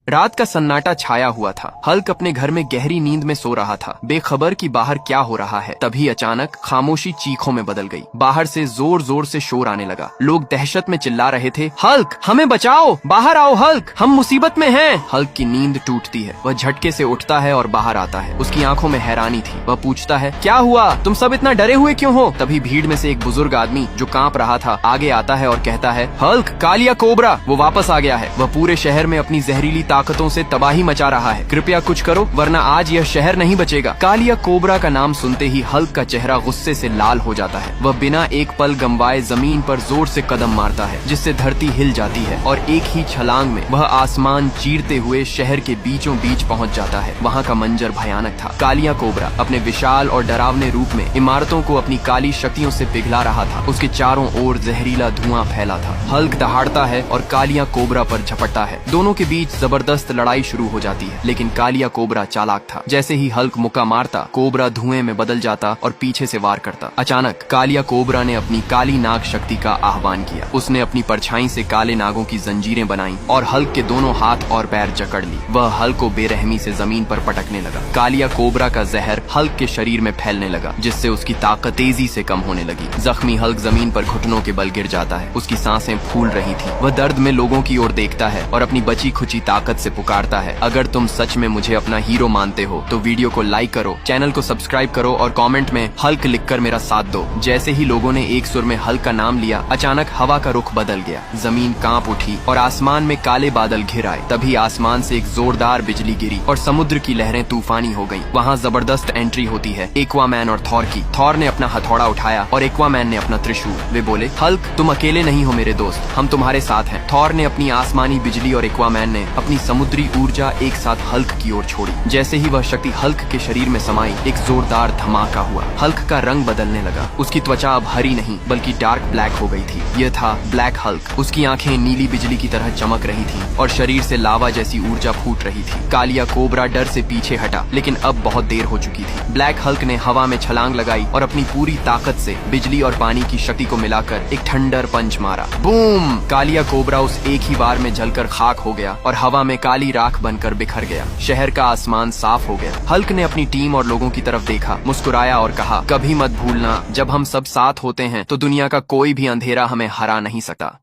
रात का सन्नाटा छाया हुआ था। हल्क अपने घर में गहरी नींद में सो रहा था, बेखबर कि बाहर क्या हो रहा है। तभी अचानक खामोशी चीखों में बदल गई। बाहर से जोर जोर से शोर आने लगा। लोग दहशत में चिल्ला रहे थे, हल्क हमें बचाओ, बाहर आओ हल्क, हम मुसीबत में हैं। हल्क की नींद टूटती है। वह झटके से उठता है और बाहर आता है। उसकी आंखों में हैरानी थी। वह पूछता है, क्या हुआ, तुम सब इतना डरे हुए क्यों हो? तभी भीड़ में से एक बुजुर्ग आदमी जो कांप रहा था आगे आता है और कहता है, हल्क कालिया कोबरा वो वापस आ गया है। वह पूरे शहर में अपनी जहरीली ताकतों से तबाही मचा रहा है। कृपया कुछ करो वरना आज यह शहर नहीं बचेगा। कालिया कोबरा का नाम सुनते ही हल्क का चेहरा गुस्से से लाल हो जाता है। वह बिना एक पल गंवाए जमीन पर जोर से कदम मारता है, जिससे धरती हिल जाती है और एक ही छलांग में वह आसमान चीरते हुए शहर के बीचों बीच पहुंच जाता है। वहां का मंजर भयानक था। कालिया कोबरा अपने विशाल और डरावने रूप में इमारतों को अपनी काली शक्तियों से पिघला रहा था। उसके चारों ओर जहरीला धुआं फैला था। हल्क दहाड़ता है और कालिया कोबरा पर झपटता है। दोनों के बीच जबरदस्त लड़ाई शुरू हो जाती है, लेकिन कालिया कोबरा चालाक था। जैसे ही हल्क मुक्का मारता, कोबरा धुएं में बदल जाता और पीछे से वार करता। अचानक कालिया कोबरा ने अपनी काली नाग शक्ति का आह्वान किया। उसने अपनी परछाई से काले नागों की जंजीरें बनाई और हल्क के दोनों हाथ और पैर जकड़ ली। वह हल्क को बेरहमी से जमीन पर पटकने लगा। कालिया कोबरा का जहर हल्क के शरीर में फैलने लगा, जिससे उसकी ताकत तेजी से कम होने लगी। जख्मी हल्क जमीन पर घुटनों के बल गिर जाता है। उसकी सांसें फूल रही थी। वह दर्द में लोगों की ओर देखता है और अपनी बची खुची ताकत से पुकारता है, अगर तुम सच में मुझे अपना हीरो मानते हो तो वीडियो को लाइक करो, चैनल को सब्सक्राइब करो और कमेंट में हल्क लिखकर मेरा साथ दो। जैसे ही लोगों ने एक सुर में हल्क का नाम लिया, अचानक हवा का रुख बदल गया। जमीन कांप उठी और आसमान में काले बादल घिर आए। तभी आसमान से एक जोरदार बिजली गिरी और समुद्र की लहरें तूफानी हो गईं। वहाँ जबरदस्त एंट्री होती है एक्वामैन और थॉर की। थॉर ने अपना हथौड़ा उठाया और एक्वामैन ने अपना त्रिशूल। वे बोले, हल्क तुम अकेले नहीं हो मेरे दोस्त, हम तुम्हारे साथ हैं। थॉर ने अपनी आसमानी बिजली और एक्वामैन ने अपनी समुद्री ऊर्जा एक साथ हल्क की ओर छोड़ी। जैसे ही वह शक्ति हल्क के शरीर में समाई, एक जोरदार धमाका हुआ। हल्क का रंग बदलने लगा। उसकी त्वचा अब हरी नहीं बल्कि डार्क ब्लैक हो गई थी। यह था ब्लैक हल्क। उसकी आंखें नीली बिजली की तरह चमक रही थी और शरीर से लावा जैसी ऊर्जा फूट रही थी। कालिया कोबरा डर से पीछे हटा, लेकिन अब बहुत देर हो चुकी थी। ब्लैक हल्क ने हवा में छलांग लगाई और अपनी पूरी ताकत से बिजली और पानी की शक्ति को मिलाकर एक थंडर पंच मारा। बूम! कालिया कोबरा उस एक ही बार में जलकर खाक हो गया और हवा में काली राख बनकर बिखर गया। शहर का आसमान साफ हो गया। हल्क ने अपनी टीम और लोगों की तरफ देखा, मुस्कुराया और कहा, कभी मत भूलना, जब हम सब साथ होते हैं तो दुनिया का कोई भी अंधेरा हमें हरा नहीं सकता।